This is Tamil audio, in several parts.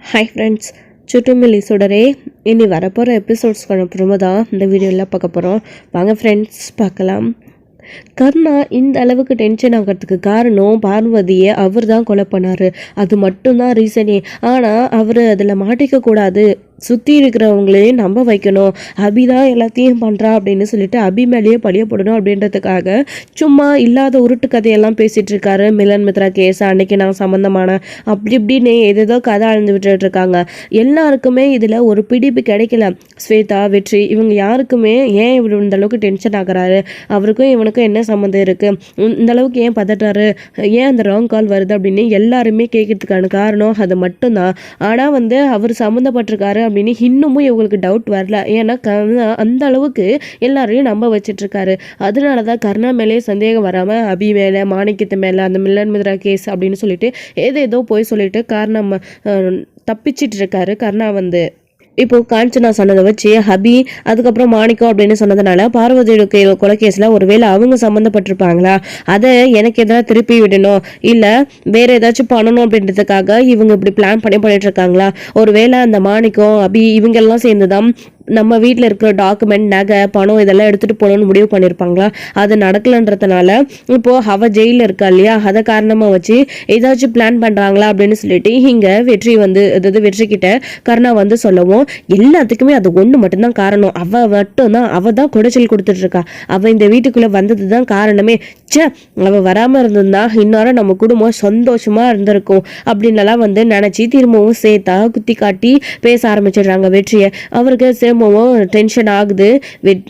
ஹாய் ஃப்ரெண்ட்ஸ், சுற்றுமில்லி சுடரே இனி வரப்போகிற எபிசோட்ஸ்க்கான ப்ரோமோ தான் இந்த வீடியோவில் பார்க்க போகிறோம். வாங்க ஃப்ரெண்ட்ஸ் பார்க்கலாம். கர்ணா இந்த அளவுக்கு டென்ஷன் ஆகிறதுக்கு காரணம் பார்வதியை அவர் தான் கொலை பண்ணார். அது மட்டும்தான் ரீசனே. ஆனால் அவர் அதில் மாட்டிக்க கூடாது, சுற்றி இருக்கிறவங்களையும் நம்ப வைக்கணும், அபி தான் எல்லாத்தையும் பண்ணுறா அப்படின்னு சொல்லிட்டு அபி மேலேயே பழிய போடணும் அப்படின்றதுக்காக சும்மா இல்லாத உருட்டு கதையெல்லாம் பேசிகிட்டு இருக்காரு. மிலன் மித்ரா கேஸ் அன்னைக்கு நான் சம்மந்தமான அப்படி இப்படின்னு எதோ கதை அழிந்து விட்டுட்டு இருக்காங்க. எல்லாருக்குமே இதில் ஒரு பிடிப்பு கிடைக்கல. ஸ்வேதா, வெற்றி இவங்க யாருக்குமே ஏன் இவர் இந்த அளவுக்கு டென்ஷன் ஆகிறாரு, அவருக்கும் இவனுக்கும் என்ன சம்மந்தம் இருக்குது, இந்த அளவுக்கு ஏன் பதட்டாரு, ஏன் அந்த ராங் கால் வருது அப்படின்னு எல்லாருமே கேட்கறதுக்கான காரணம் அது மட்டும்தான். ஆனால் அவர் சம்மந்தப்பட்டிருக்காரு அப்படின்னு இன்னமும் இவங்களுக்கு டவுட் வரல. ஏன்னா கர்ணா அந்த அளவுக்கு எல்லாரையும் நம்ப வச்சிட்ருக்காரு. அதனால தான் கர்ணா மேலே சந்தேகம் வராமல் அபி மேலே, மாணிக்கத்து மேலே, அந்த மில்லன் மித்ரா கேஸ் அப்படின்னு சொல்லிட்டு ஏதேதோ போய் சொல்லிட்டு காரணம் தப்பிச்சிட்டு இருக்காரு கர்ணா. இப்போ காஞ்சனா சொன்னதை வச்சு ஹபி அதுக்கப்புறம் மாணிக்கம் அப்படின்னு சொன்னதுனால பார்வதியோட கொலைகேஸில் ஒருவேளை அவங்க சம்மந்தப்பட்டிருப்பாங்களா, அதை எனக்கு எதாவது திருப்பி விடணும், இல்லை வேற ஏதாச்சும் பண்ணணும் அப்படின்றதுக்காக இவங்க இப்படி பிளான் பண்ணிட்டு இருக்காங்களா, ஒருவேளை அந்த மாணிக்கம் அபி இவங்கெல்லாம் சேர்ந்துதான் நம்ம வீட்டில் இருக்கிற டாக்குமெண்ட், நகை, பணம் இதெல்லாம் எடுத்துகிட்டு போகணும்னு முடிவு பண்ணியிருப்பாங்களா. அது நடக்கலன்றதுனால இப்போது அவள் ஜெயிலில் இருக்கா இல்லையா, அதை காரணமாக வச்சு ஏதாச்சும் பிளான் பண்ணுறாங்களா அப்படின்னு சொல்லிட்டு இங்கே வெற்றி அதாவது வெற்றிக்கிட்ட கர்ணா சொல்லவும் எல்லாத்துக்குமே அது ஒன்று மட்டும்தான் காரணம். அவள் மட்டும்தான், அவள் தான் குடைச்சல் கொடுத்துட்ருக்கா, அவள் இந்த வீட்டுக்குள்ளே வந்தது தான் காரணமே. அவள் வராமல் இருந்திருந்தா இன்னொரு நம்ம குடும்பம் சந்தோஷமாக இருந்திருக்கும் அப்படின்லாம் நினச்சி திரும்பவும் சேர்த்தா குத்தி காட்டி பேச ஆரம்பிச்சிடுறாங்க வெற்றியை. அவருக்கு டென்ஷன் ஆகுது.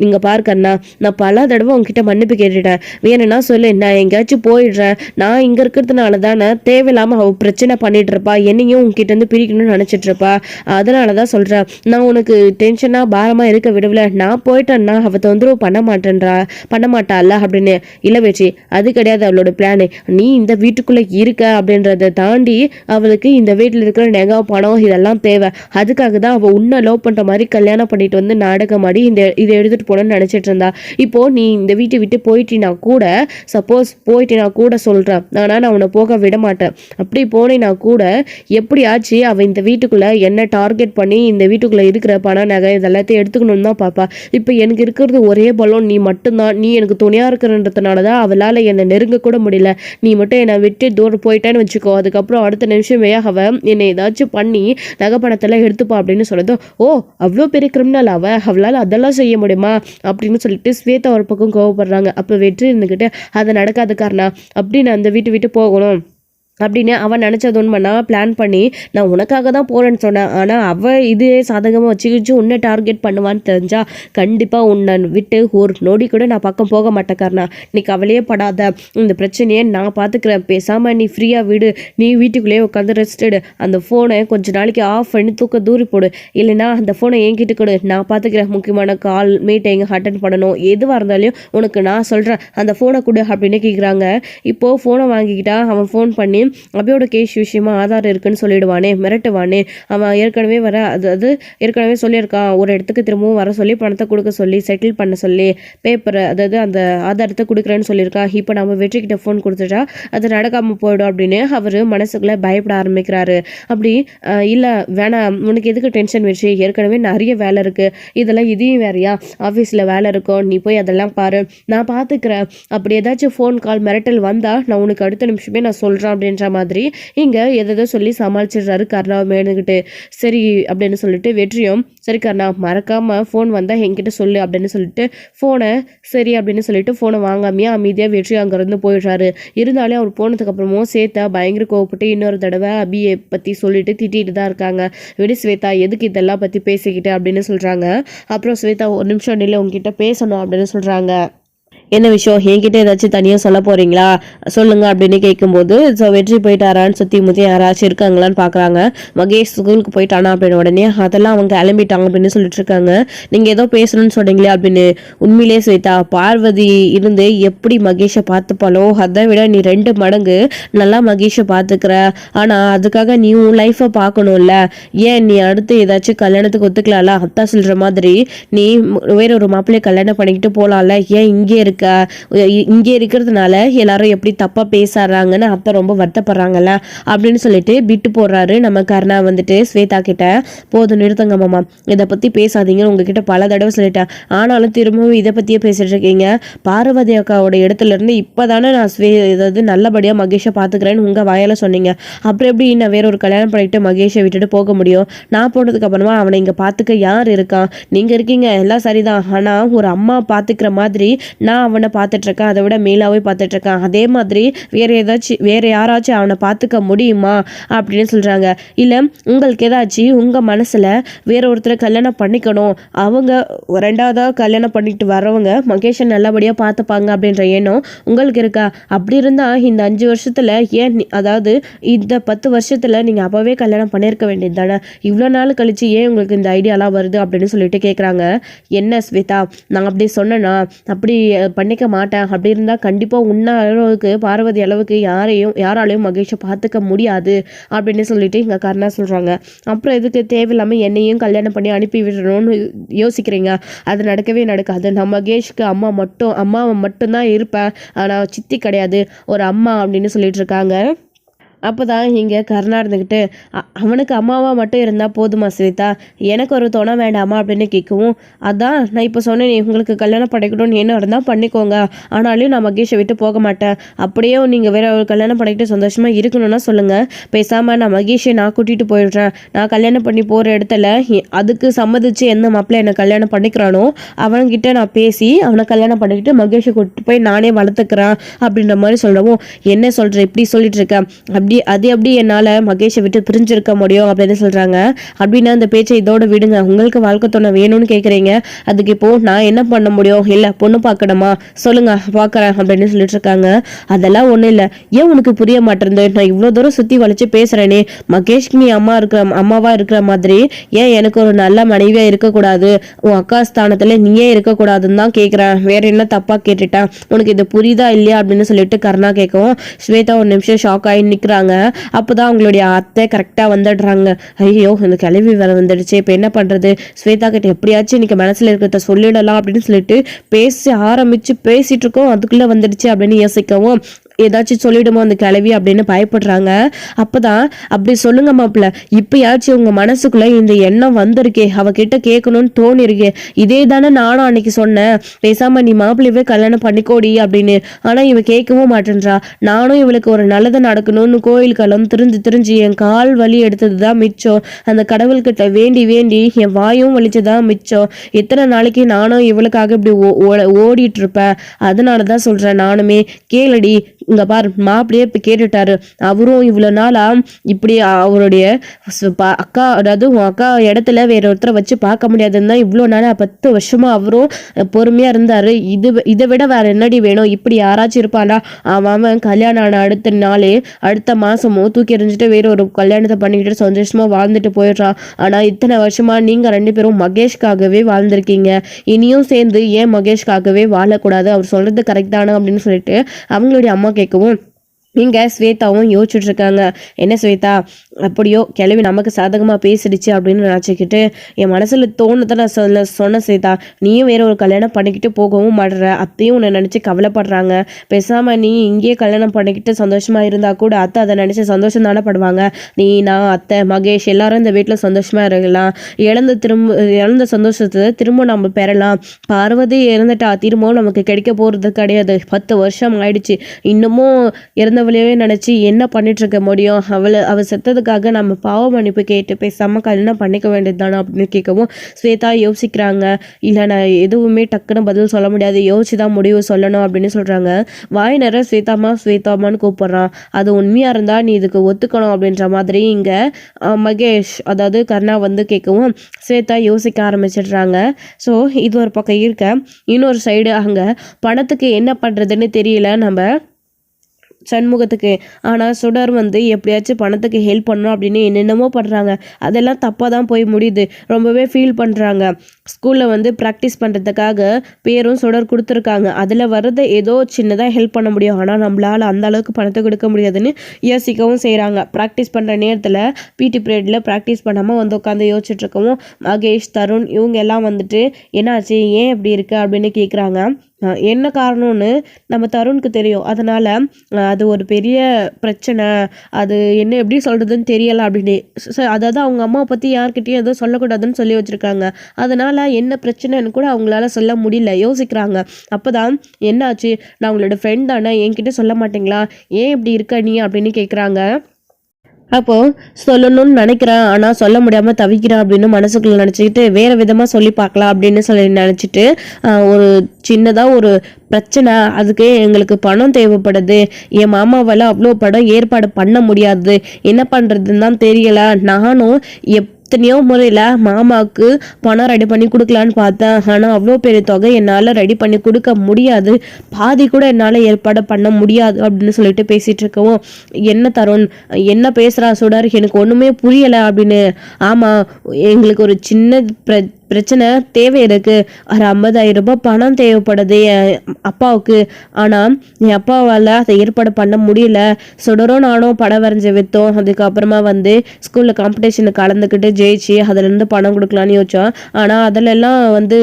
இங்க பார்க்கண்ணா, நான் பல தடவை உங்ககிட்ட மன்னிப்பு கேட்டுட்டேன், வேணும்னா சொல்லு, நான் எங்கேயாச்சும் போயிடுறேன், நான் இங்க இருக்கிறதுனால தானே தேவையில்லாம அவ பிரச்சனை பண்ணிட்டு இருப்பா, என்னையும் உங்ககிட்ட இருந்து பிரிக்கணும்னு நினைச்சிட்டு இருப்பா, அதனாலதான் சொல்றேன், நான் உனக்கு டென்ஷனா பாரமா இருக்க விடவில்லை, நான் போயிட்டேன்னா அவ தொந்தரவு பண்ண மாட்டாள் அப்படின்னு. இல்ல வெற்றி, அது கிடையாது அவளோட பிளானு. நீ இந்த வீட்டுக்குள்ள இருக்க அப்படின்றத தாண்டி அவளுக்கு இந்த வீட்டுல இருக்கிற நெகா, பணம் இதெல்லாம் தேவை. அதுக்காக தான் அவ உன்னை லவ் பண்ற மாதிரி கல்யாணம் பண்ணிட்டு நாடகம் ஆடி இதை எடுத்துட்டு போனோம்னு நினைச்சிட்டு இருந்தா. இப்போ நீ இந்த வீட்டை விட்டு போயிட்டினா கூட, சப்போஸ் போயிட்டினா கூட சொல்றேன், ஆனா நான் உன்னை போக விட மாட்டேன். அப்படி போனேன்னா கூட எப்படி ஆச்சு அவ இந்த வீட்டுக்குள்ள என்ன டார்கெட் பண்ணி இந்த வீட்டுக்குள்ள இருக்கிற பண நகை இதெல்லாத்தையும் எடுத்துக்கணும்னு தான் பாப்பா. இப்போ எனக்கு இருக்கிறது ஒரே பலம் நீ மட்டும்தான். நீ எனக்கு துணையா இருக்கிறன்றதுனாலதான் அவளால என்னை நெருங்க கூட முடியல. நீ மட்டும் என்னை விட்டு தூரம் போயிட்டேன்னு வச்சுக்கோ, அதுக்கப்புறம் அடுத்த நிமிஷமே அவ என்னை ஏதாச்சும் பண்ணி நகை பணத்தெல்லாம் எடுத்துப்பா அப்படின்னு சொல்லுது. ஓ, அவ்வளோ பெரிய கிரிமினல் அவளால் அதெல்லாம் செய்ய முடியுமா அப்படின்னு சொல்லிட்டு ஸ்வேதா ஒரு பக்கம் கோவப்படுறாங்க. அப்போ வெற்றி இருந்துக்கிட்டு அதை நடக்காத காரணம் அப்படி நான் அந்த வீட்டு விட்டு போகணும் அப்படின்னு அவன் நினச்சது உண்மைனா பிளான் பண்ணி நான் உனக்காக தான் போகிறேன்னு சொன்னேன். ஆனால் அவள் இதே சாதகமாக வச்சுக்கிச்சு உன்னை டார்கெட் பண்ணுவான்னு தெரிஞ்சா கண்டிப்பாக உன்னை விட்டு ஒரு நொடி கூட நான் பக்கம் போக மாட்டேக்காரனா. நீ கவலையே படாத, இந்த பிரச்சனையே நான் பார்த்துக்கிறேன், பேசாமல் நீ ஃப்ரீயாக விடு, நீ வீட்டுக்குள்ளேயே உட்காந்து ரெஸ்டடு, அந்த ஃபோனை கொஞ்சம் நாளைக்கு ஆஃப் பண்ணி தூக்க தூரி போடு, இல்லைனா அந்த ஃபோனை என்கிட்ட கொடு, நான் பார்த்துக்கிறேன், முக்கியமான கால் மீட்டிங் அட்டன் பண்ணணும், எதுவாக இருந்தாலும் உனக்கு நான் சொல்கிறேன், அந்த ஃபோனை கொடு அப்படின்னு கேட்குறாங்க. இப்போது ஃபோனை வாங்கிக்கிட்டா அவன் ஃபோன் பண்ணி அபியோட கேஸ் விஷயமா ஆதார் இருக்குன்னு சொல்லிடுவானே, மிரட்டுவானே. அவன் ஏற்கனவே ஏற்கனவே சொல்லியிருக்கான், ஒரு இடத்துக்கு திரும்பவும் வர சொல்லி பணத்தை கொடுக்க சொல்லி செட்டில் பண்ண சொல்லி பேப்பரை, அதாவது அந்த ஆதாரத்தை கொடுக்குறேன்னு சொல்லியிருக்கான். இப்போ நம்ம வெற்றிக்கிட்ட ஃபோன் கொடுத்துட்டா அது நடக்காமல் போயிடும் அப்படின்னு அவர் மனசுக்குள்ளே பயப்பட ஆரம்பிக்கிறாரு. அப்படி இல்லை வேணாம், உனக்கு எதுக்கு டென்ஷன் வெற்றி, ஏற்கனவே நிறைய வேலை இருக்குது, இதெல்லாம் இதையும் வேறையா, ஆஃபீஸில் வேலை இருக்கும், நீ போய் அதெல்லாம் பாரு, நான் பார்த்துக்கிறேன், அப்படி ஏதாச்சும் ஃபோன் கால் மிரட்டல் வந்தால் நான் உனக்கு அடுத்த நிமிஷமே நான் சொல்கிறேன் அப்படின்ற மாதிரி இங்க எதோ சொல்லி சமாளிச்சிடுறாரு கர்ணாவை மேனுக்கிட்டு. சரி அப்படின்னு சொல்லிட்டு வெற்றியும் சரி கர்ணா மறக்காம ஃபோன் வந்தா என்கிட்ட சொல்லு அப்படின்னு சொல்லிட்டு ஃபோனை சரி அப்படின்னு சொல்லிட்டு ஃபோனை வாங்காமையா அமைதியா வெற்றி அங்கிருந்து போயிடுறாரு. இருந்தாலும் அவர் போனதுக்கு அப்புறமும் ஸ்வேதா பயங்கர கோவப்பட்டு இன்னொரு தடவை அபியை பத்தி சொல்லிட்டு திட்டிட்டு தான் இருக்காங்க. விடு ஸ்வேதா, எதுக்கு இதெல்லாம் பத்தி பேசிக்கிட்டு அப்படின்னு சொல்றாங்க. அப்புறம் ஸ்வேதா ஒரு நிமிஷம் நிலை உங்ககிட்ட பேசணும் அப்படின்னு சொல்றாங்க. என்ன விஷயம், என்கிட்ட ஏதாச்சும் தனியாக சொல்ல போகிறீங்களா சொல்லுங்க அப்படின்னு கேட்கும்போது ஸோ வெற்றி போயிட்டாரான்னு சுற்றி முற்றி யாராச்சும் இருக்காங்களான்னு பார்க்குறாங்க. மகேஷ் ஸ்கூலுக்கு போயிட்டானா அப்படின்னு உடனே அதெல்லாம் அவங்க கிளம்பிட்டாங்க அப்படின்னு சொல்லிட்டு இருக்காங்க. நீங்கள் ஏதோ பேசணும்னு சொன்னீங்களே அப்படின்னு. உண்மையிலே ஸ்வேதா, பார்வதி இருந்து எப்படி மகேஷை பார்த்துப்பாலோ அதை விட நீ 2 மடங்கு நல்லா மகேஷை பார்த்துக்கிற. ஆனால் அதுக்காக நீ உன் லைஃப்பை பார்க்கணும்ல, ஏன் நீ அடுத்து ஏதாச்சும் கல்யாணத்துக்கு ஒத்துக்கலாம்ல, அத்தா சொல்கிற மாதிரி நீ வேற ஒரு மாப்பிள்ளையை கல்யாணம் பண்ணிக்கிட்டு போகலாம்ல, ஏன் இங்கே இருக்க இங்கே இருக்கிறதுனால எல்லாரும் எப்படி தப்பாக பேசுறாங்கன்னு அத்தை ரொம்ப வருத்தப்படுறாங்கல்ல அப்படின்னு சொல்லிட்டு விட்டு போடுறாரு நம்ம கர்ணா வந்துட்டு ஸ்வேதா கிட்ட. போதும் நிறுத்துங்க மாமா, இதை பற்றி பேசாதீங்கன்னு உங்ககிட்ட பல தடவை சொல்லிட்டேன், ஆனாலும் திரும்பவும் இதை பற்றியே பேசிட்டு இருக்கீங்க. பார்வதி அக்காவோட இடத்துல இருந்து இப்போதானே நான் ஏதாவது நல்லபடியாக மகேஷை பார்த்துக்கிறேன்னு உங்கள் வாயால் சொன்னீங்க. அப்புறம் எப்படி நான் வேற ஒரு கல்யாணம் பண்ணிட்டு மகேஷை விட்டுட்டு போக முடியும்? நான் போனதுக்கு அப்புறமா அவனை இங்கே பார்த்துக்க யார் இருக்கான்? நீங்கள் இருக்கீங்க, எல்லாம் சரிதான். ஆனால் ஒரு அம்மா பார்த்துக்கிற மாதிரி நான் அவனை பார்த்துட்ருக்கேன், அதை விட மேலாவே பார்த்துட்ருக்கேன். அதே மாதிரி வேற யாராச்சும் அவனை பார்த்துக்க முடியுமா அப்படின்னு சொல்கிறாங்க. இல்லை உங்களுக்கு ஏதாச்சும் உங்கள் மனசில் வேற ஒருத்தரை கல்யாணம் பண்ணிக்கணும், அவங்க ரெண்டாவதாக கல்யாணம் பண்ணிட்டு வரவங்க மகேஷை நல்லபடியாக பார்த்துப்பாங்க அப்படின்ற எண்ணம் உங்களுக்கு இருக்கா? அப்படி இருந்தால் இந்த 5 வருஷத்தில் ஏன் அதாவது இந்த 10 வருஷத்தில் நீங்கள் அப்போவே கல்யாணம் பண்ணியிருக்க வேண்டியது தானே? இவ்வளோ நாள் கழிச்சு ஏன் உங்களுக்கு இந்த ஐடியாலாம் வருது அப்படின்னு சொல்லிட்டு கேட்குறாங்க. என்ன ஸ்வேதா, நான் அப்படி சொன்னேன்னா அப்படி பண்ணிக்க மாட்டேன். அப்படி இருந்தால் கண்டிப்பாக உன்ன அளவுக்கு பார்வதி அளவுக்கு யாராலையும் மகேஷை பார்த்துக்க முடியாது அப்படின்னு சொல்லிட்டு இங்கே கர்ணா சொல்கிறாங்க. அப்புறம் எதுக்கு தேவையில்லாமல் என்னையும் கல்யாணம் பண்ணி அனுப்பி விடணும்னு யோசிக்கிறீங்க? அது நடக்கவே நடக்காது. நான் மகேஷ்க்கு அம்மாவை மட்டும்தான் இருப்பேன், ஆனால் சித்தி கிடையாது, ஒரு அம்மா அப்படின்னு சொல்லிட்டு இருக்காங்க. அப்போ தான் இங்கே கர்ணா இருந்துக்கிட்டு அவனுக்கு அம்மாவாக மட்டும் இருந்தால் போதுமா ஸ்வேதா, எனக்கு ஒரு துணை வேண்டாமா அப்படின்னு கேட்கவும், அதான் நான் இப்போ சொன்னேன், உங்களுக்கு கல்யாணம் பண்ணிக்கணும்னு என்ன இருந்தால் பண்ணிக்கோங்க, ஆனாலும் நான் மகேஷை விட்டு போக மாட்டேன். அப்படியே நீங்கள் வேற ஒரு கல்யாணம் பண்ணிக்கிட்டு சந்தோஷமாக இருக்கணும்னா சொல்லுங்கள், பேசாமல் நான் மகேஷை நான் கூட்டிகிட்டு போயிடுறேன். நான் கல்யாணம் பண்ணி போகிற இடத்துல அதுக்கு சம்மதிச்சு எந்த மாப்பிள்ளை என்னை கல்யாணம் பண்ணிக்கிறானோ அவன்கிட்ட நான் பேசி அவனை கல்யாணம் பண்ணிக்கிட்டு மகேஷை கூட்டிட்டு போய் நானே வளர்த்துக்கிறேன் அப்படின்ற மாதிரி சொல்லவும், என்ன சொல்கிற இப்படி சொல்லிட்டு இருக்கேன், அப்படி என்னால் மகேஷை விட்டு பிரிஞ்சிருக்க முடியும் அப்படின்னு சொல்கிறாங்க. அப்படின்னா அந்த பேச்சை இதோட விடுங்க, உங்களுக்கு வாழ்க்கை துணை வேணும்னு கேட்குறீங்க, அதுக்கு இப்போது நான் என்ன பண்ண முடியும்? இல்லை பொண்ணு பார்க்கணுமா, சொல்லுங்க பார்க்குறேன் அப்படின்னு சொல்லிட்டு இருக்காங்க. அதெல்லாம் ஒன்றும் இல்லை, ஏன் உனக்கு புரிய மாட்டேருந்து? நான் இவ்வளோ தூரம் சுற்றி வளைச்சு பேசுகிறேனே, மகேஷ்க்கு நீ அம்மாவாக இருக்கிற மாதிரி ஏன் எனக்கு ஒரு நல்ல மனைவியாக இருக்கக்கூடாது, உன் அக்கா ஸ்தானத்தில் நீயே இருக்கக்கூடாதுன்னு தான் கேட்குறேன், வேற என்ன தப்பாக கேட்டுட்டேன், உனக்கு இது புரியுதா இல்லையா அப்படின்னு சொல்லிட்டு கர்ணா கேட்கவும் ஸ்வேதா ஒரு நிமிஷம் ஷாக் ஆகி நிற்கிறாங்க. அப்போதான் அவங்களுடைய அத்தை கரெக்டாக வந்துடுறாங்க. ஐயோ இந்த கிளவி வேற வந்துடுச்சு, இப்போ என்ன பண்ணுறது? ஸ்வேதா கிட்ட எப்படியாச்சும் இன்னைக்கு மனசில் இருக்கிறத சொல்லிடலாம் அப்படின்னு சொல்லிட்டு பேசிட்டு இருக்கோம், அதுக்குள்ளே வந்துடுச்சு அப்படின்னு யோசிக்கவும், ஏதாச்சும் சொல்லிடுமோ அந்த கிளவி அப்படின்னு பயப்படுறாங்க. அப்போதான் அப்படி சொல்லுங்க மாப்பிள்ள, இப்பயாச்சும் உங்க மனசுக்குள்ள இந்த எண்ணம் வந்திருக்கே, அவகிட்ட கேட்கணும்னு தோணிருக்கே, இதே தானே நானும் அன்னைக்கு சொன்னேன், பேசாம நீ மாப்பிள்ளையவே கல்யாணம் பண்ணிக்கோடி அப்படின்னு. ஆனா இவ கேட்கவும் மாட்டேன்றா. நானும் இவளுக்கு ஒரு நல்லது நடக்கணும்னு கோயிலுக்கெல்லாம் திரிஞ்சு என் கால் வலி எடுத்தது தான் மிச்சம், அந்த கடவுள்கிட்ட வேண்டி என் வாயும் வலிச்சதான் மிச்சம். எத்தனை நாளைக்கு நானும் இவளுக்காக இப்படி ஓடிட்டு இருப்பேன். அதனாலதான் சொல்றேன், நானுமே கேளடி, இங்க பாரு மாப்பிள்ளையே இப்ப கேட்டுட்டாரு, அவரும் இவ்வளவு நாளா இப்படி அவருடைய அக்கா, அதாவது உன் அக்கா இடத்துல வேற ஒருத்தரை வச்சு பார்க்க முடியாதுன்னு தான் இவ்வளவு நாளா 10 வருஷமா அவரும் பொறுமையா இருந்தாரு. இதை விட வேற என்னடி வேணும்? இப்படி யாராச்சும் இருப்பானா? அவன் கல்யாணம் ஆன அடுத்த மாசமும் தூக்கி எறிஞ்சிட்டு வேற ஒரு கல்யாணத்தை பண்ணிக்கிட்டு சந்தோஷமா வாழ்ந்துட்டு போயிடுறான். ஆனா இத்தனை வருஷமா நீங்க 2 பேரும் மகேஷ்காகவே வாழ்ந்திருக்கீங்க, இனியும் சேர்ந்து ஏன் மகேஷ்காகவே வாழக்கூடாது? அவர் சொல்றது கரெக்ட் தானே அப்படின்னு சொல்லிட்டு அவங்களுடைய அம்மா கேட்கவும் இங்கே ஸ்வேதாவும் யோசிச்சுட்டு இருக்காங்க. என்ன ஸ்வேதா, அப்படியோ கிளவி நமக்கு சாதகமாக பேசிடுச்சு அப்படின்னு நினச்சிக்கிட்டு என் மனசில் தோணுதை நான் சொன்ன ஸ்வேதா, நீயும் வேற ஒரு கல்யாணம் பண்ணிக்கிட்டு போகவும் மாட்டுற, அத்தையும் உன்னை நினச்சி கவலைப்படுறாங்க. பேசாமல் நீ இங்கேயே கல்யாணம் பண்ணிக்கிட்டு சந்தோஷமாக இருந்தால் கூட அத்தை அதை நினச்சி சந்தோஷம் தானே படுவாங்க. நான் அத்தை மகேஷ் எல்லாரும் இந்த வீட்டில் சந்தோஷமாக இருக்கலாம், இழந்த சந்தோஷத்தை திரும்ப நம்ம பெறலாம். பார்வதி இறந்துட்டா, திரும்பவும் நமக்கு கிடைக்க போகிறது கிடையாது. 10 வருஷம் ஆயிடுச்சு, இன்னமும் இறந்த நினைச்சு என்ன பண்ணிட்டு இருக்க முடியும்? அவ செத்ததுக்காக நம்ம பாவ மன்னிப்பு கேட்டு பேசாம கல்யாணம் பண்ணிக்க வேண்டியது தானே அப்படின்னு கேட்கவும் ஸ்வேதா யோசிக்கிறாங்க. இல்லை நான் எதுவுமே டக்குன்னு பதில் சொல்ல முடியாது, யோசிச்சுதான் முடிவு சொல்லணும் அப்படின்னு சொல்றாங்க. வாய் நேர ஸ்வேதாமான்னு கூப்பிடுறான். அது உண்மையா இருந்தா நீ இதுக்கு ஒத்துக்கணும் அப்படின்ற மாதிரி இங்க மகேஷ் அதாவது கர்ணா வந்து கேட்கவும் ஸ்வேதா யோசிக்க ஆரம்பிச்சிடுறாங்க. ஸோ இது ஒரு பக்கம் இருக்க, இன்னொரு சைடு அங்க பணத்துக்கு என்ன பண்றதுன்னு தெரியல நம்ம சண்முகத்துக்கு. ஆனால் சுடர் வந்து எப்படியாச்சும் பணத்துக்கு ஹெல்ப் பண்ணணும் அப்படின்னு என்னென்னமோ பண்ணுறாங்க, அதெல்லாம் தப்பாக தான் போய் முடியுது. ரொம்பவே ஃபீல் பண்ணுறாங்க. ஸ்கூலில் வந்து ப்ராக்டிஸ் பண்ணுறதுக்காக பேரும் சுடர் கொடுத்துருக்காங்க, அதில் வர்றதை ஏதோ சின்னதாக ஹெல்ப் பண்ண முடியும், ஆனால் நம்மளால் அந்த அளவுக்கு பணத்தை கொடுக்க முடியாதுன்னு யோசிக்கவும் செய்கிறாங்க. ப்ராக்டிஸ் பண்ணுற நேரத்தில் பிடி பீரியடில் ப்ராக்டிஸ் பண்ணாமல் வந்து உட்காந்து யோசிச்சுட்ருக்கவும் மகேஷ், தருண் இவங்க எல்லாம் வந்துட்டு என்னாச்சு, ஏன் இப்படி இருக்கு அப்படின்னு கேட்குறாங்க. என்ன காரணம்னு நம்ம தருணுக்கு தெரியும். அதனால் அது ஒரு பெரிய பிரச்சனை, அது என்ன எப்படி சொல்கிறதுன்னு தெரியலை அப்படின்னு. அதாவது அவங்க அம்மாவை பற்றி யார்கிட்டையும் எதுவும் சொல்லக்கூடாதுன்னு சொல்லி வச்சுருக்காங்க. அதனால் என்ன பிரச்சனைன்னு கூட அவங்களால சொல்ல முடியல, யோசிக்கிறாங்க. அப்போ தான் என்னாச்சு, நான் உங்களோட ஃப்ரெண்ட் தானே, என்கிட்ட சொல்ல மாட்டீங்களா, ஏன் இப்படி இருக்க நீ அப்படின்னு கேட்குறாங்க. அப்போது சொல்லணும்னு நினைக்கிறேன், ஆனால் சொல்ல முடியாமல் தவிக்கிறேன் அப்படின்னு மனசுக்குள்ளே நினச்சிக்கிட்டு வேறு விதமாக சொல்லி பார்க்கலாம் அப்படின்னு சொல்லி நினச்சிட்டு ஒரு சின்னதாக ஒரு பிரச்சனை, அதுக்கு எங்களுக்கு பணம் தேவைப்படுது, என் மாமாவால் அவ்வளோ படம் ஏற்பாடு பண்ண முடியாது, என்ன பண்ணுறதுன்னு தான் தெரியலை, நானும் எத்தனையோ முறையில் மாமாவுக்கு பணம் ரெடி பண்ணி கொடுக்கலான்னு பார்த்தேன், ஆனால் அவ்வளோ பெரிய தொகை என்னால் ரெடி பண்ணி கொடுக்க முடியாது, பாதி கூட என்னால் ஏற்பாடு பண்ண முடியாது அப்படின்னு சொல்லிட்டு பேசிகிட்டு இருக்கவும், என்ன தருண் என்ன பேசுகிறா சுடர், எனக்கு ஒன்றுமே புரியலை அப்படின்னு. ஆமாம், எங்களுக்கு ஒரு சின்ன பிரச்சனை தேவை இருக்குது, ஒரு 50,000 ரூபாய் பணம் தேவைப்படுது என் அப்பாவுக்கு, ஆனால் என் அப்பாவால் அதை ஏற்பாடு பண்ண முடியல, சுடரும் நானும் படம் வரைஞ்சி விற்றோம், அதுக்கப்புறமா வந்து ஸ்கூலில் காம்படிஷனுக்கு கலந்துக்கிட்டு ஜெயிச்சு அதுலேருந்து பணம் கொடுக்கலான்னு யோசிச்சோம், ஆனால் அதிலெல்லாம் வந்து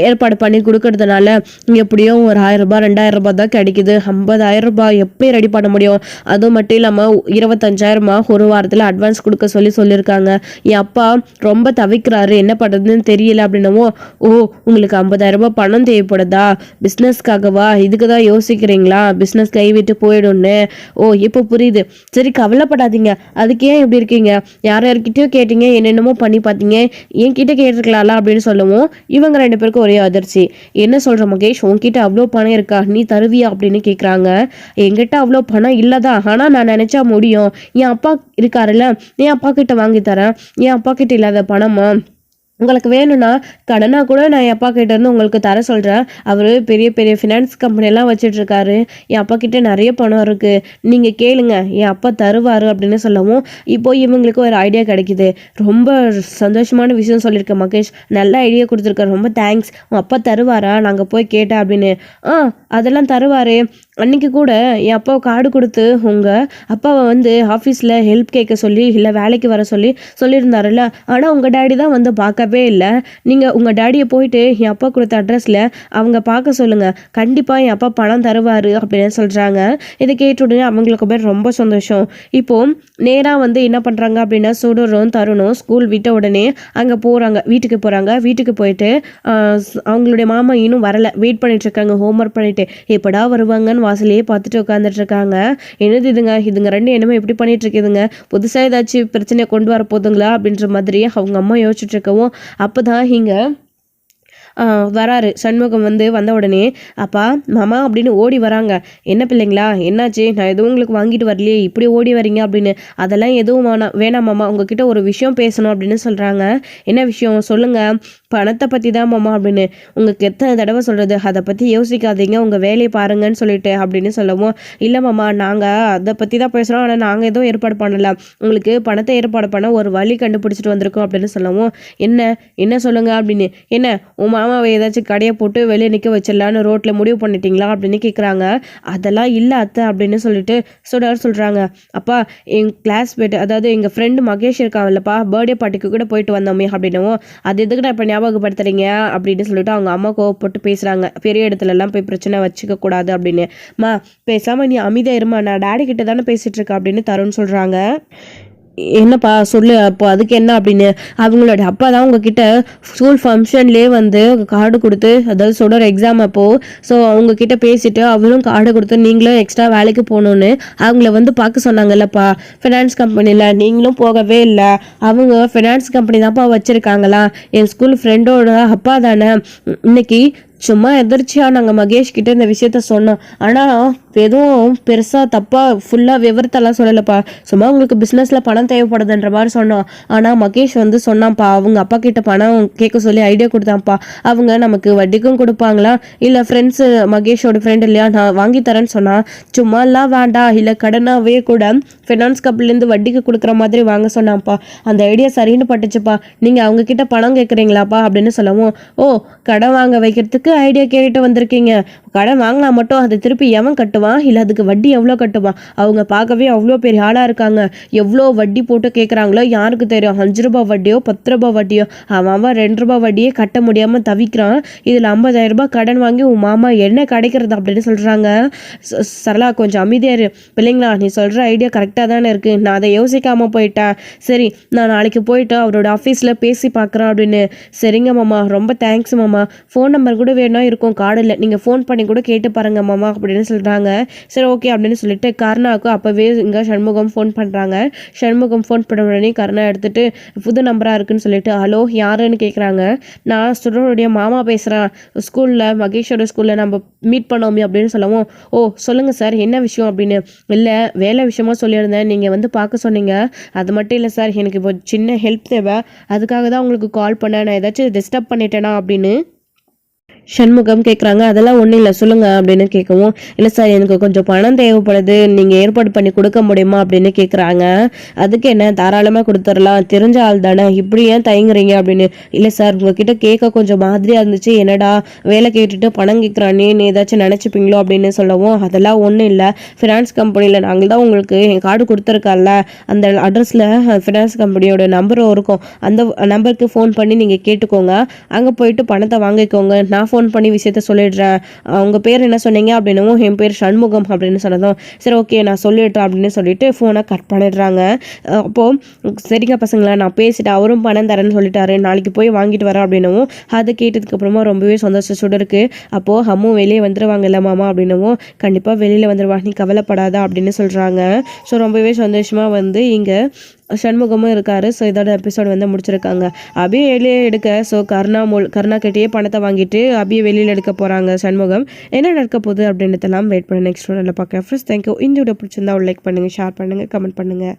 ஏற்பாடு பண்ணி கொடுக்கறதுனால எப்படியும் ஒரு 1000 ரூபாய் 2000 ரூபாய் தான் கிடைக்குது, 50,000 ரூபாய் எப்படி ரெடி பண்ண முடியும், அதுவும் மட்டும் இல்லாமல் 25,000 ஒரு வாரத்தில் அட்வான்ஸ் கொடுக்க சொல்லியிருக்காங்க, என் அப்பா ரொம்ப தவிக்கிறாரு, என்ன பண்ணுறதுன்னு தெரியல அப்படின்னவோ, ஓ உங்களுக்கு 50,000 ரூபாய் பணம் தேவைப்படுதா, பிஸ்னஸ்க்காகவா, இதுக்கு தான் யோசிக்கிறீங்களா, பிஸ்னஸ் கைவிட்டு போயிடும்னு, ஓ இப்போ புரியுது, சரி கவலைப்படாதீங்க, அதுக்கு ஏன் இப்படி இருக்கீங்க, யார்கிட்டயோ கேட்டீங்க, என்னென்னமோ பண்ணி பார்த்தீங்க, என்கிட்ட கேட்டிருக்கலாம்ல அப்படின்னு சொல்லவும் இவங்க 2 பேருக்கு ஒரே அதிர்ச்சி. என்ன சொல்ற மகேஷ், உன்கிட்ட அவ்வளோ பணம் இருக்கா, நீ தருவியா அப்படின்னு கேட்குறாங்க. என்கிட்ட அவ்வளோ பணம் இல்லைதான், ஆனால் நான் நினச்சா முடியும், என் அப்பா இருக்காருல்ல, என் அப்பா கிட்ட வாங்கி தரேன், என் அப்பா கிட்ட இல்லாத பணமா, உங்களுக்கு வேணும்னா கடனாக கூட நான் என் அப்பா கிட்டேருந்து உங்களுக்கு தர சொல்கிறேன், அவர் பெரிய பெரிய ஃபினான்ஸ் கம்பெனியெல்லாம் வச்சிட்ருக்காரு, என் அப்பா கிட்டே நிறைய பணம் இருக்குது, நீங்கள் கேளுங்க, என் அப்பா தருவார் அப்படின்னு சொல்லவும் இப்போது இவங்களுக்கு ஒரு ஐடியா கிடைக்கிது. ரொம்ப சந்தோஷமான விஷயம் சொல்லியிருக்கேன் மகேஷ், நல்ல ஐடியா கொடுத்துருக்க, ரொம்ப தேங்க்ஸ், உன் அப்பா தருவாரா, நாங்கள் போய் கேட்டேன் அப்படின்னு. அதெல்லாம் தருவார், அன்றைக்கி கூட என் அப்பாவை கார்டு கொடுத்து உங்கள் அப்பாவை வந்து ஆஃபீஸில் ஹெல்ப் கேட்க சொல்லி இல்லை வேலைக்கு வர சொல்லியிருந்தாருல்ல, ஆனால் உங்கள் டேடி தான் வந்து பார்க்கவே இல்லை, நீங்கள் உங்கள் டேடியை போயிட்டு என் அப்பா கொடுத்த அட்ரஸில் அவங்க பார்க்க சொல்லுங்கள், கண்டிப்பாக என் அப்பா பணம் தருவார் அப்படின்னு சொல்கிறாங்க. இதை கேட்ட உடனே அவங்களுக்கு பேர் ரொம்ப சந்தோஷம். இப்போது நேராக வந்து என்ன பண்ணுறாங்க அப்படின்னா, சுடரும் தருணும் ஸ்கூல் விட்ட உடனே அங்கே போகிறாங்க, வீட்டுக்கு போயிட்டு அவங்களுடைய மாமா இன்னும் வரலை, வெயிட் பண்ணிட்டுருக்காங்க, ஹோம்ஒர்க் பண்ணிவிட்டு எப்படா வருவாங்கன்னு வாசலையே பார்த்துட்டு உட்காந்துட்டு இருக்காங்க. என்னது இதுங்க 2 என்னமோ எப்படி பண்ணிட்டு இருக்குதுங்க, புதுசாக ஏதாச்சும் பிரச்சனையை கொண்டு வர போதுங்களா அப்படின்ற மாதிரி அவங்க அம்மா யோசிச்சுட்டு இருக்கவும் அப்போதான் இங்கே வராரு சண்முகம். வந்த உடனே அப்பா மாமா அப்படின்னு ஓடி வராங்க. என்ன பிள்ளைங்களா, என்னாச்சு, நான் எதுவும் உங்களுக்கு வாங்கிட்டு வரலையே, இப்படி ஓடி வரீங்க அப்படின்னு. அதெல்லாம் எதுவும் வேணாம் மாமா, உங்ககிட்ட ஒரு விஷயம் பேசணும் அப்படின்னு சொல்கிறாங்க. என்ன விஷயம் சொல்லுங்கள், பணத்தை பற்றி தான் மாமா அப்படின்னு. உங்களுக்கு எத்தனை தடவை சொல்கிறது, அதை பற்றி யோசிக்காதீங்க, உங்கள் வேலையை பாருங்கன்னு சொல்லிட்டு அப்படின்னு சொல்லவும், இல்லை மாமா நாங்கள் அதை பற்றி தான் பேசுகிறோம், ஆனால் நாங்கள் எதுவும் ஏற்பாடு பண்ணலை, உங்களுக்கு பணத்தை ஏற்பாடு பண்ண ஒரு வழி கண்டுபிடிச்சிட்டு வந்திருக்கோம் அப்படின்னு சொல்லவும், என்ன சொல்லுங்கள் அப்படின்னு. என்ன உன் மாமாவை ஏதாச்சும் கடையை போட்டு வெளியே நிற்க வச்சிடலான்னு ரோட்டில் முடிவு பண்ணிட்டீங்களா அப்படின்னு கேட்குறாங்க. அதெல்லாம் இல்லை அத்தை அப்படின்னு சொல்லிட்டு சொல்கிறாங்க. அப்பா என் கிளாஸ்மேட், அதாவது எங்கள் ஃப்ரெண்டு மகேஷ் இருக்காங்கல்லப்பா, பர்த்டே பார்ட்டிக்கு கூட போயிட்டு வந்தோமே அப்படின்னவும், அது எதுக்கு நான் இப்போ ஞாபகப்படுத்துறீங்க அப்படின்னு சொல்லிட்டு அவங்க அம்மா கோவப்பட்டு பேசுகிறாங்க. பெரிய இடத்துலலாம் போய் பிரச்சனை வச்சுக்க கூடாது அப்படின்னு. பேசாமல் நீ அமைதியாக இருமா, நான் டேடி கிட்ட தானே பேசிகிட்டு இருக்கேன் அப்படின்னு தருண் சொல்கிறாங்க. என்னப்பா சொல்லு, அப்போ அதுக்கு என்ன அப்படின்னு. அவங்களோட அப்பா தான் உங்ககிட்ட ஸ்கூல் ஃபங்க்ஷன்லேயே கார்டு கொடுத்து, அதாவது சொல்கிற எக்ஸாம் அப்போது ஸோ அவங்கக்கிட்ட பேசிவிட்டு அவரும் கார்டு கொடுத்து நீங்களும் எக்ஸ்ட்ரா வேலைக்கு போகணுன்னு அவங்கள பார்க்க சொன்னாங்கல்லப்பா ஃபினான்ஸ் கம்பெனியில், நீங்களும் போகவே இல்லை. அவங்க ஃபினான்ஸ் கம்பெனி தான்ப்பா வச்சுருக்காங்களா, என் ஸ்கூல் ஃப்ரெண்டோட அப்பா தானே. இன்னைக்கு சும்மா எதிர்ச்சியாக நாங்கள் மகேஷ் கிட்ட இந்த விஷயத்த சொன்னோம், ஆனால் எதுவும் பெருசாக தப்பாக ஃபுல்லாக விவரத்தெல்லாம் சொல்லலைப்பா, சும்மா உங்களுக்கு பிஸ்னஸில் பணம் தேவைப்படுதுன்ற மாதிரி சொன்னோம். ஆனால் மகேஷ் சொன்னான்ப்பா, அவங்க அப்பா கிட்ட பணம் கேட்க சொல்லி ஐடியா கொடுத்தான்ப்பா, அவங்க நமக்கு வட்டிக்கும் கொடுப்பாங்களா, இல்லை ஃப்ரெண்ட்ஸு மகேஷோட ஃப்ரெண்ட் இல்லையா, நான் வாங்கி தரேன்னு சொன்னால் சும்மாலாம் வேண்டாம், இல்லை கடனாகவே கூட ஃபினான்ஸ் கம்பெனிலேருந்து வட்டிக்கு கொடுக்குற மாதிரி வாங்க சொன்னான்ப்பா, அந்த ஐடியா சரின்னு பட்டுச்சுப்பா, நீங்கள் அவங்கக்கிட்ட பணம் கேட்குறீங்களாப்பா அப்படின்னு சொல்லவும், ஓ கடன் வாங்க வைக்கிறதுக்கு ஐடியா கேட்டுட்டு வந்திருக்கீங்க, கடன் வாங்கினா மட்டும் அதை திருப்பி எவன் கட்டுவான், இல்லை அதுக்கு வட்டி எவ்வளோ கட்டுவான்? அவங்க பார்க்கவே அவ்வளோ பெரிய ஆளாக இருக்காங்க. எவ்வளோ வட்டி போட்டு கேட்குறாங்களோ யாருக்கு தெரியும்? 5 ரூபா வட்டியோ 10 ரூபா வட்டியோ, அவன் 2 ரூபா வட்டியே கட்ட முடியாமல் தவிக்கிறான். இதில் 50,000 ரூபாய் கடன் வாங்கி உன் மாமா என்ன கிடைக்கிறது அப்படின்னு சொல்கிறாங்க. சரளா கொஞ்சம் அமைதியாக இரு. பிள்ளைங்களா, நீ சொல்கிற ஐடியா கரெக்டாக தானே இருக்குது. நான் அதை யோசிக்காமல் போயிட்டேன். சரி, நான் நாளைக்கு போயிட்டு அவரோட ஆஃபீஸில் பேசி பார்க்குறேன் அப்படின்னு. சரிங்க மாமா, ரொம்ப தேங்க்ஸ் மாமா. ஃபோன் நம்பர் கூட வேணா இருக்கும் கார்டில், நீங்கள் ஃபோன் பண்ணி கூட கேட்டு பாருங்க மாமா அப்படின்னு சொல்கிறாங்க. சரி ஓகே அப்படின்னு சொல்லிட்டு கருணாவுக்கு அப்போவே இங்கே சண்முகம் ஃபோன் பண்ணுறாங்க. சண்முகம் ஃபோன் பண்ண உடனே கருணா எடுத்துகிட்டு புது நம்பராக இருக்குன்னு சொல்லிட்டு ஹலோ யாருன்னு கேட்குறாங்க. நான் சுடருடைய மாமா பேசுகிறேன், ஸ்கூலில் மகேஷோட ஸ்கூலில் நம்ம மீட் பண்ணோமே அப்படின்னு சொல்லவும், ஓ சொல்லுங்கள் சார் என்ன விஷயம் அப்படின்னு. இல்லை வேலை விஷயமா சொல்லியிருந்தேன், நீங்கள் வந்து பார்க்க சொன்னீங்க. அது மட்டும் இல்லை சார், எனக்கு இப்போ சின்ன ஹெல்ப் தேவை, அதுக்காக தான் உங்களுக்கு கால் பண்ணேன். நான் ஏதாச்சும் டிஸ்டர்ப் பண்ணிட்டேனா அப்படின்னு சண்முகம் கேட்குறாங்க. அதெல்லாம் ஒன்றும் இல்லை சொல்லுங்கள் அப்படின்னு கேட்கவும், இல்லை சார் எனக்கு கொஞ்சம் பணம் தேவைப்படுது, நீங்கள் ஏற்பாடு பண்ணி கொடுக்க முடியுமா அப்படின்னு கேட்குறாங்க. அதுக்கு என்ன, தாராளமாக கொடுத்துடலாம், தெரிஞ்ச ஆள் தானே, இப்படி ஏன் தயங்குறீங்க அப்படின்னு. இல்லை சார் உங்ககிட்ட கேட்க கொஞ்சம் மாதிரியாக இருந்துச்சு, என்னடா வேலை கேட்டுட்டு பணம் கேட்குறானே நீ ஏதாச்சும் நினச்சிப்பீங்களோ அப்படின்னு சொல்லவும், அதெல்லாம் ஒன்றும் இல்லை, ஃபினான்ஸ் கம்பெனியில் நாங்கள் தான் உங்களுக்கு என் கார்டு கொடுத்துருக்கல, அந்த அட்ரஸில் ஃபினான்ஸ் கம்பெனியோட நம்பரும் இருக்கும், அந்த நம்பருக்கு ஃபோன் பண்ணி நீங்கள் கேட்டுக்கோங்க, அங்கே போயிட்டு பணத்தை வாங்கிக்கோங்க, நான் ஃபோன் பண்ணி விஷயத்த சொல்லிடுறேன். அவங்க பேர் என்ன சொன்னீங்க அப்படின்னவும், என் பேர் சண்முகம் அப்படின்னு சொன்னதும், சரி ஓகே நான் சொல்லிடுறேன் அப்படின்னு சொல்லிட்டு ஃபோனை கட் பண்ணிடுறாங்க. அப்போது சரிங்க பசங்களா நான் பேசிட்டு அவரும் பணம் தரேன்னு சொல்லிட்டாரு, நாளைக்கு போய் வாங்கிட்டு வரேன் அப்படின்னவும், அதை கேட்டதுக்கு அப்புறமா ரொம்பவே சந்தோஷத்தோடு இருக்குது. அப்போது அம்மும் வெளியே வந்துடுவாங்கல்ல மாமா அப்படின்னவும், கண்டிப்பாக வெளியில் வந்துடுவா நீ கவலைப்படாத அப்படின்னு சொல்கிறாங்க. ஸோ ரொம்பவே சந்தோஷமாக வந்து இங்கே சண்முகமும் இருக்காரு. ஸோ இதோட எபிசோட் வந்து முடிச்சிருக்காங்க. அபியை வெளியே எடுக்க ஸோ கருணா கிட்டேயே பணத்தை வாங்கிட்டு அபியை வெளியில் எடுக்க போகிறாங்க சண்முகம். என்ன நடக்க போகுது அப்படின்றதெல்லாம் வெயிட் பண்ணி நெக்ஸ்ட் ஒன்றில் பார்க்குறேன். Friends thank you. இந்த வீடியோ பிடிச்சிருந்தா ஒரு லைக் பண்ணுங்கள், ஷேர் பண்ணுங்கள், கமெண்ட் பண்ணுங்கள்.